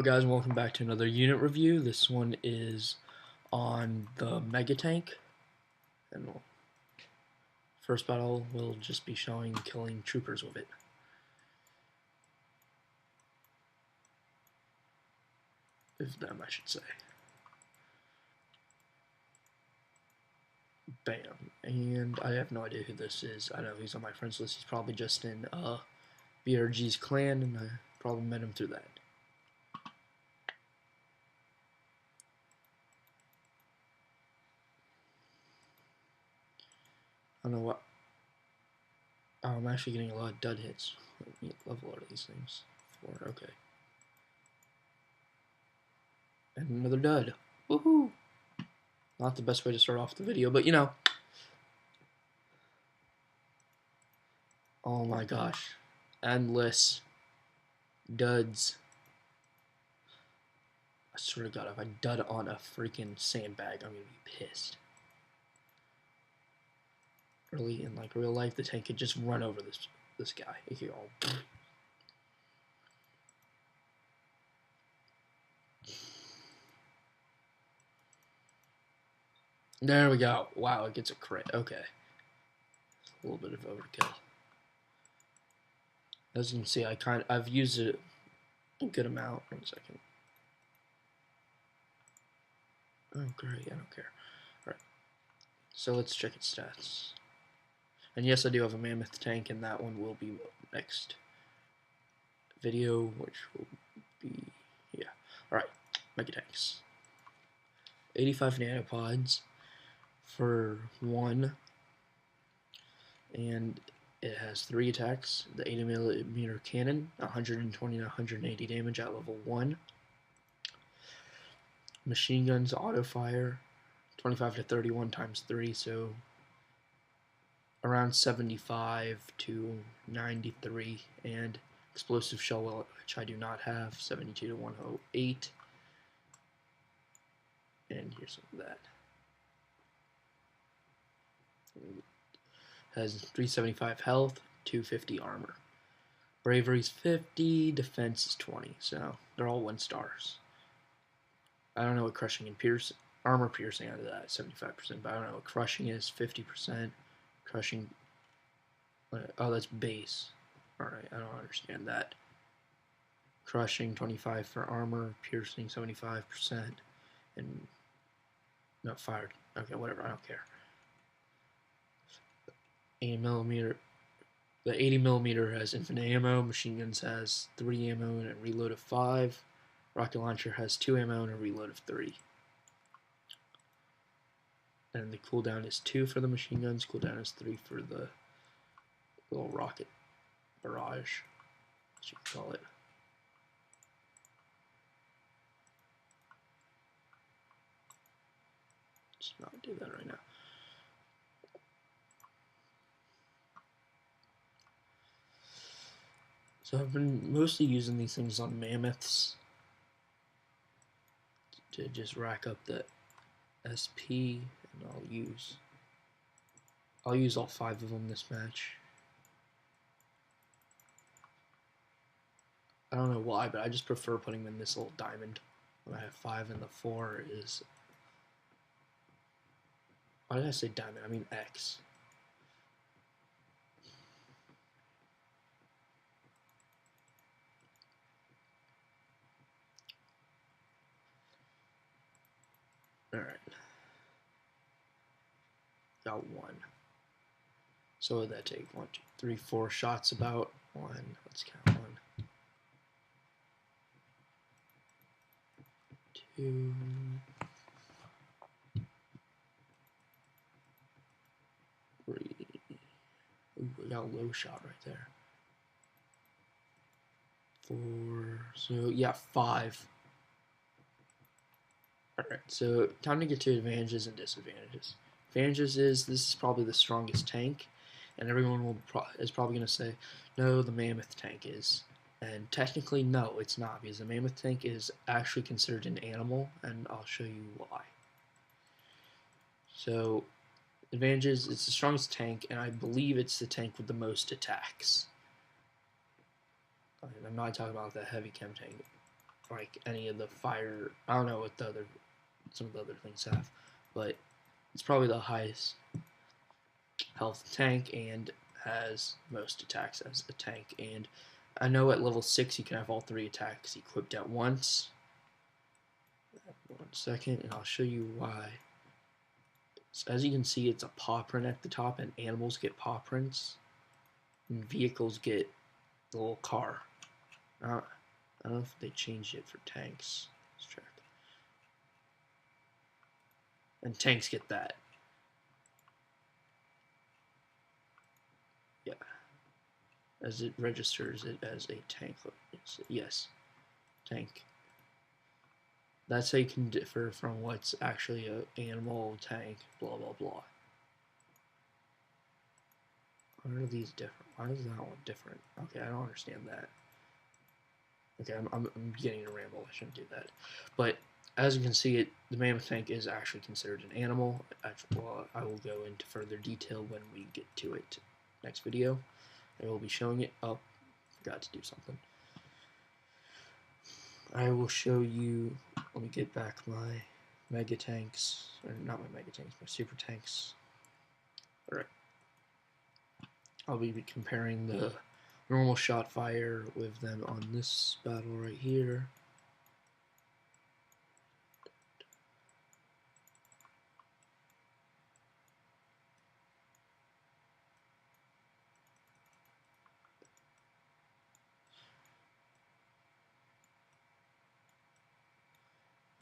Hello guys, welcome back to another unit review. This one is on the Mega Tank, and first battle will just be showing killing troopers with it. If them, I should say. Bam. And I have no idea who this is. I know he's on my friends list. He's probably just in BRG's clan, and I probably met him through that. I don't know what. Oh, I'm actually getting a lot of dud hits. Let me level out these things. 4, okay. And another dud. Woohoo! Not the best way to start off the video, but you know. Oh my gosh. Endless duds. I swear to God, if I dud on a freaking sandbag, I'm gonna be pissed. Really, in like real life, the tank could just run over this guy. It could all. There we go. Wow, it gets a crit. Okay. A little bit of overkill. As you can see, I've used it a good amount. 1 second. Oh great, I don't care. Alright. So let's check its stats. And yes, I do have a mammoth tank, and that one will be next video, which will be, yeah. Alright, Mega Tanks. 85 nanopods for 1, and it has 3 attacks. The 80mm cannon, 120 to 180 damage at level 1. Machine guns auto fire, 25 to 31 times 3, so around 75 to 93, and explosive shell, which I do not have, 72 to 108. And here's some of that. Has 375 health, 250 armor. Bravery's 50, defense is 20, so they're all 1 stars. I don't know what crushing and armor piercing out of that, 75%, but I don't know what crushing is, 50%. Crushing, oh, that's base. Alright, I don't understand that. Crushing, 25 for armor, piercing, 75%, and not fired. Okay, whatever, I don't care. 80mm. The 80mm has infinite ammo. Machine guns has 3 ammo and a reload of 5. Rocket launcher has 2 ammo and a reload of 3. And the cooldown is 2 for the machine guns. Cooldown is 3 for the little rocket barrage, as you can call it. Just not do that right now. So I've been mostly using these things on mammoths to just rack up the SP, and I'll use all 5 of them this match. I don't know why, but I just prefer putting them in this little diamond when I have 5, and the 4 is, why did I say diamond? I mean X. Alright. Got 1. So what would that take? 1, 2, 3, 4 shots about. 1, let's count 1. 2. Ooh, I got a low shot right there. 4. So yeah, 5. Alright, so time to get to advantages and disadvantages. Advantages is this is probably the strongest tank, and everyone is probably going to say, no, the mammoth tank is. And technically, no, it's not, because the mammoth tank is actually considered an animal, and I'll show you why. So, advantages, it's the strongest tank, and I believe it's the tank with the most attacks. I'm not talking about the heavy chem tank. like any of the fire. I don't know what some of the other things have, but it's probably the highest health tank and has most attacks as a tank. And I know at level 6 you can have all 3 attacks equipped at once. 1 second, and I'll show you why. So as you can see, it's a paw print at the top, and animals get paw prints, and vehicles get the little car. I don't know if they changed it for tanks. Let's check. And tanks get that. Yeah. As it registers it as a tank. Yes. Tank. That's how you can differ from what's actually an animal, tank, blah, blah, blah. Why are these different? Why is that one different? Okay, I don't understand that. Okay, I'm beginning to ramble. I shouldn't do that. But as you can see, the mammoth tank is actually considered an animal. Well, I will go into further detail when we get to it next video. I will be showing it. Oh, forgot to do something. I will show you. Let me get back my mega tanks, or not my mega tanks, my super tanks. All right. I'll be comparing the normal shot fire with them on this battle right here.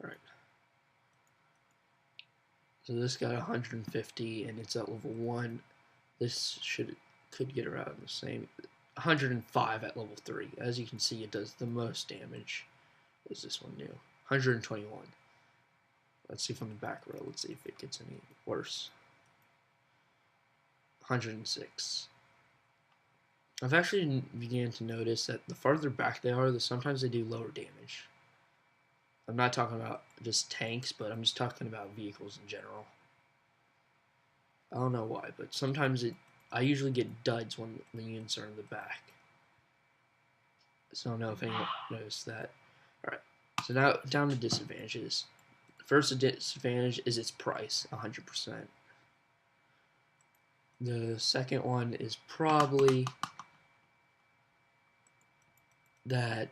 All right. So this got 150, and it's at level 1. This could get around the same. 105 at level 3. As you can see, it does the most damage. Is this one new? 121. Let's see from the back row. Let's see if it gets any worse. 106. I've actually began to notice that the farther back they are, sometimes they do lower damage. I'm not talking about just tanks, but I'm just talking about vehicles in general. I don't know why, but sometimes I usually get duds when the units are in the back. So I don't know if anyone noticed that. Alright, so now down to disadvantages. First disadvantage is its price, 100%. The second one is probably that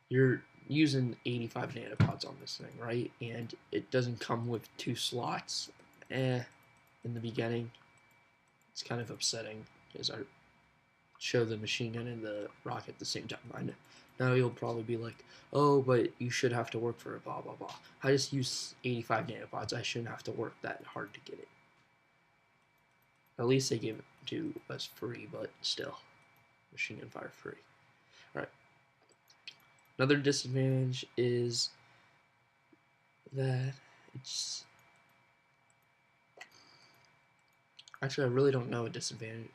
you're using 85 nanopods on this thing, right? And it doesn't come with 2 slots. In the beginning. It's kind of upsetting because I show the machine gun and the rocket at the same time. Now you'll probably be like, oh, but you should have to work for it, blah, blah, blah. I just use 85 nanopods. I shouldn't have to work that hard to get it. At least they give it to us free, but still. Machine gun fire free. Alright. Another disadvantage is that it's... Actually, I really don't know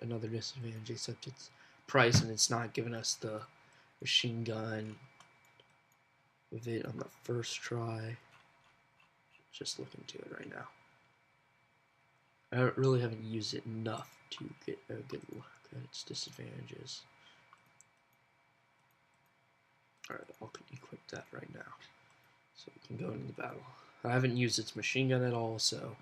another disadvantage except its price, and it's not giving us the machine gun with it on the first try. Just look into it right now. I really haven't used it enough to get a good look at its disadvantages. Alright, I'll equip that right now, so we can go into the battle. I haven't used its machine gun at all, so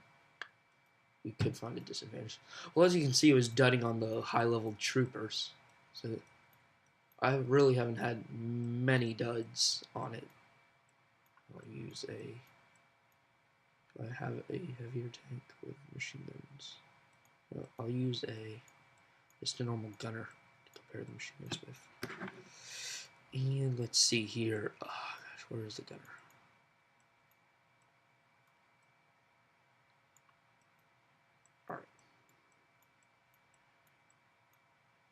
we could find a disadvantage. Well, as you can see, it was dudding on the high-level troopers, so I really haven't had many duds on it. I'll use a... Do I have a heavier tank with machine guns? No, I'll use just a normal gunner to compare the machine guns with. And let's see here. Oh gosh, where is the gunner? Alright.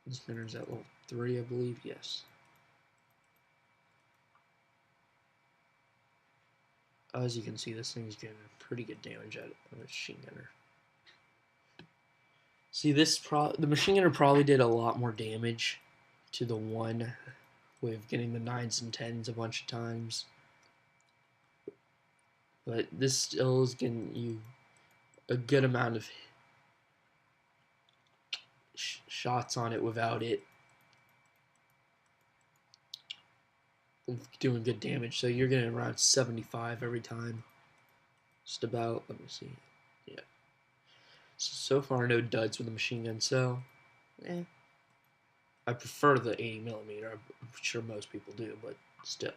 This gunner's at level 3, I believe. Yes. As you can see, this thing's getting pretty good damage at a machine gunner. See, the machine gunner probably did a lot more damage to the one with getting the 9s and 10s a bunch of times. But this still is getting you a good amount of shots on it without it doing good damage. So you're getting around 75 every time. Just about. Let me see. Yeah. So far, no duds with the machine gun. So, I prefer the 80 millimeter. I'm sure most people do, but still,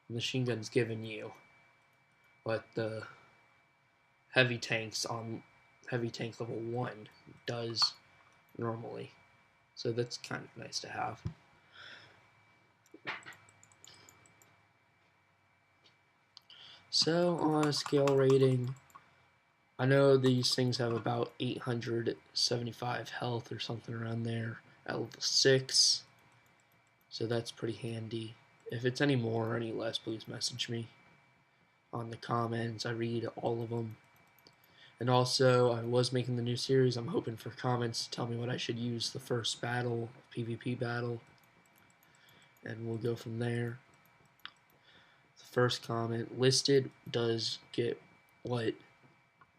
the machine gun's giving you what the heavy tanks on heavy tank level 1 does normally. So that's kind of nice to have. So on a scale rating, I know these things have about 875 health or something around there at level 6. So that's pretty handy. If it's any more or any less, please message me on the comments. I read all of them. And also, I was making the new series. I'm hoping for comments to tell me what I should use the first battle, PvP battle. And we'll go from there. The first comment listed does get what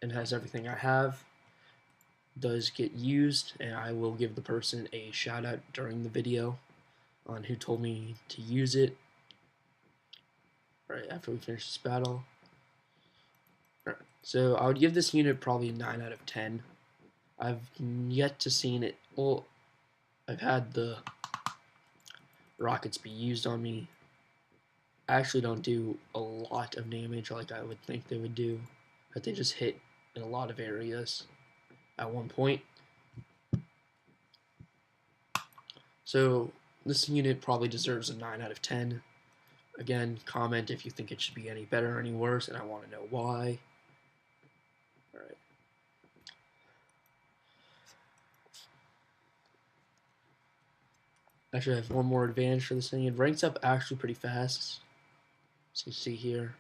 and has everything I have. Does get used, and I will give the person a shout out during the video on who told me to use it right after we finish this battle. Right. So I would give this unit probably a 9 out of 10. I've yet to seen it. Well, I've had the rockets be used on me. I actually don't do a lot of damage like I would think they would do, but they just hit in a lot of areas at one point. So this unit probably deserves a 9 out of 10. Again, comment if you think it should be any better or any worse, and I want to know why. Alright. Actually, I have one more advantage for this thing. It ranks up actually pretty fast. So you see here,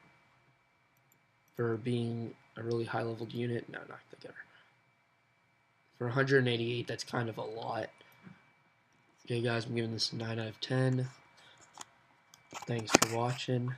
for being a really high-leveled unit. No, not the gutter. For 188, that's kind of a lot. Okay, guys, I'm giving this a 9 out of 10. Thanks for watching.